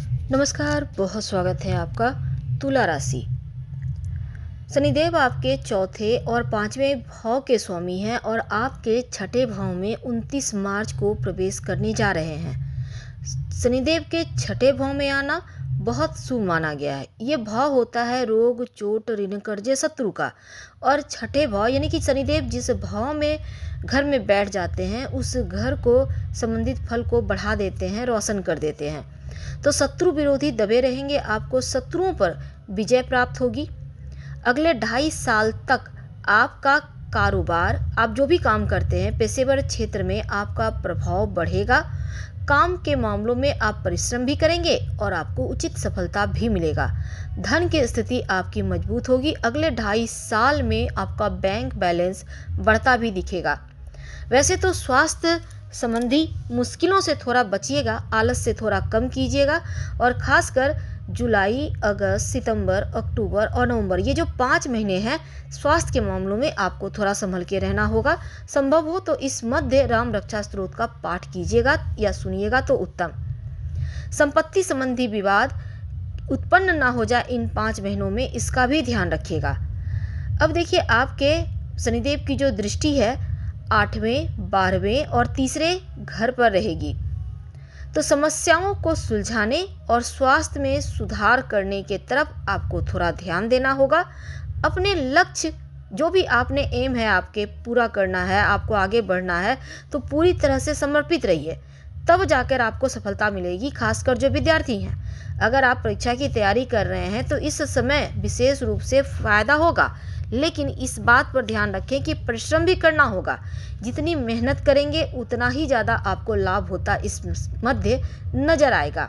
नमस्कार, बहुत स्वागत है आपका। तुला राशि। शनिदेव आपके चौथे और पांचवें भाव के स्वामी हैं और आपके छठे भाव में 29 मार्च को प्रवेश करने जा रहे हैं। शनिदेव के छठे भाव में आना बहुत शुभ माना गया है। ये भाव होता है रोग, चोट, ऋण, कर्जे, शत्रु का। और छठे भाव यानी कि शनिदेव जिस भाव में घर में बैठ जाते हैं उस घर को संबंधित फल को बढ़ा देते हैं, रोशन कर देते हैं। तो शत्रु विरोधी दबे रहेंगे, आपको शत्रुओं पर विजय प्राप्त होगी। अगले 2.5 साल तक आपका कारोबार, आप जो भी काम करते हैं पेशेवर क्षेत्र में, आपका प्रभाव बढ़ेगा। काम के मामलों में आप परिश्रम भी करेंगे और आपको उचित सफलता भी मिलेगा। धन की स्थिति आपकी मजबूत होगी। अगले 2.5 साल में आपका बैंक बैलेंस बढ़ता भी दिखेगा। वैसे तो स्वास्थ्य संबंधी मुश्किलों से थोड़ा बचिएगा, आलस से थोड़ा कम कीजिएगा। और खासकर जुलाई, अगस्त, सितंबर, अक्टूबर और नवंबर, ये जो 5 महीने हैं, स्वास्थ्य के मामलों में आपको थोड़ा संभल के रहना होगा। संभव हो तो इस मध्य राम रक्षा स्तोत्र का पाठ कीजिएगा या सुनिएगा तो उत्तम। संपत्ति संबंधी विवाद उत्पन्न ना हो जाए इन 5 महीनों में, इसका भी ध्यान रखिएगा। अब देखिए, आपके शनिदेव की जो दृष्टि है 8वें, 12वें और तीसरे घर पर रहेगी, तो समस्याओं को सुलझाने और स्वास्थ्य में सुधार करने के तरफ आपको थोड़ा ध्यान देना होगा। अपने लक्ष्य जो भी आपने एम है आपके पूरा करना है, आपको आगे बढ़ना है, तो पूरी तरह से समर्पित रहिए, तब जाकर आपको सफलता मिलेगी। खासकर जो विद्यार्थी हैं, अगर आप परीक्षा की तैयारी कर रहे हैं तो इस समय विशेष रूप से फायदा होगा। लेकिन इस बात पर ध्यान रखें कि परिश्रम भी करना होगा। जितनी मेहनत करेंगे उतना ही ज़्यादा आपको लाभ होता इस मध्य नजर आएगा।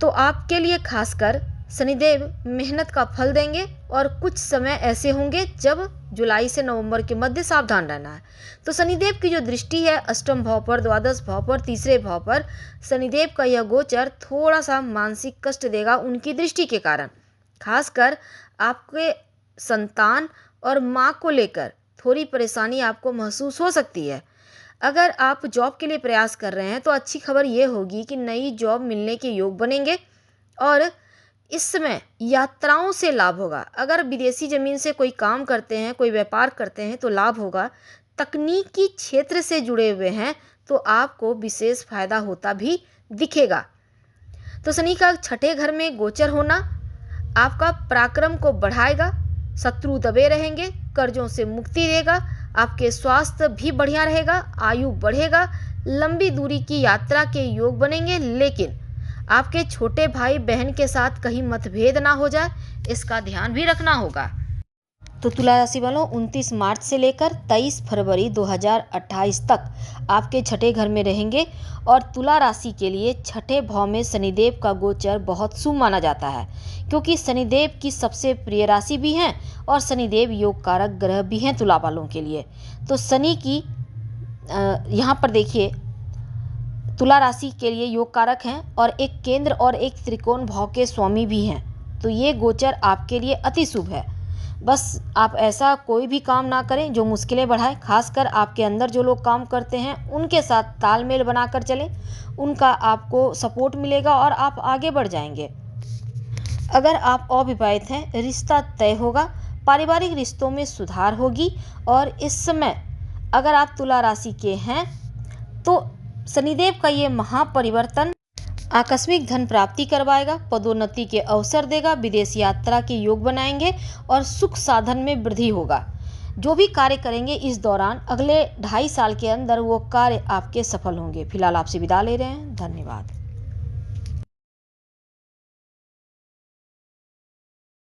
तो आपके लिए खासकर शनिदेव मेहनत का फल देंगे और कुछ समय ऐसे होंगे जब जुलाई से नवंबर के मध्य सावधान रहना है। तो शनिदेव की जो दृष्टि है अष्टम भाव पर, द्वादश भाव पर, तीसरे भाव पर, शनिदेव का यह गोचर थोड़ा सा मानसिक कष्ट देगा उनकी दृष्टि के कारण। खासकर आपके संतान और माँ को लेकर थोड़ी परेशानी आपको महसूस हो सकती है। अगर आप जॉब के लिए प्रयास कर रहे हैं तो अच्छी खबर यह होगी कि नई जॉब मिलने के योग बनेंगे और इस समय यात्राओं से लाभ होगा। अगर विदेशी ज़मीन से कोई काम करते हैं, कोई व्यापार करते हैं तो लाभ होगा। तकनीकी क्षेत्र से जुड़े हुए हैं तो आपको विशेष फायदा होता भी दिखेगा। तो शनि का छठे घर में गोचर होना आपका पराक्रम को बढ़ाएगा, शत्रु दबे रहेंगे, कर्जों से मुक्ति देगा, आपके स्वास्थ्य भी बढ़िया रहेगा, आयु बढ़ेगा, लंबी दूरी की यात्रा के योग बनेंगे। लेकिन आपके छोटे भाई बहन के साथ कहीं मतभेद ना हो जाए, इसका ध्यान भी रखना होगा। तो तुला राशि वालों, 29 मार्च से लेकर 23 फरवरी 2028 तक आपके छठे घर में रहेंगे और तुला राशि के लिए छठे भाव में शनिदेव का गोचर बहुत शुभ माना जाता है, क्योंकि शनिदेव की सबसे प्रिय राशि भी हैं और शनिदेव योग कारक ग्रह भी हैं तुला वालों के लिए। तो शनि की यहाँ पर देखिए तुला राशि के लिए योग कारक हैं और एक केंद्र और एक त्रिकोण भाव के स्वामी भी हैं। तो ये गोचर आपके लिए अति शुभ है। बस आप ऐसा कोई भी काम ना करें जो मुश्किलें बढ़ाए। खासकर आपके अंदर जो लोग काम करते हैं उनके साथ तालमेल बनाकर चलें, उनका आपको सपोर्ट मिलेगा और आप आगे बढ़ जाएंगे। अगर आप अविवाहित हैं, रिश्ता तय होगा, पारिवारिक रिश्तों में सुधार होगी। और इस समय अगर आप तुला राशि के हैं तो शनिदेव का ये महापरिवर्तन आकस्मिक धन प्राप्ति करवाएगा, पदोन्नति के अवसर देगा, विदेश यात्रा के योग बनाएंगे और सुख साधन में वृद्धि होगा। जो भी कार्य करेंगे इस दौरान अगले 2.5 साल के अंदर वो कार्य आपके सफल होंगे। फिलहाल आपसे विदा ले रहे हैं। धन्यवाद।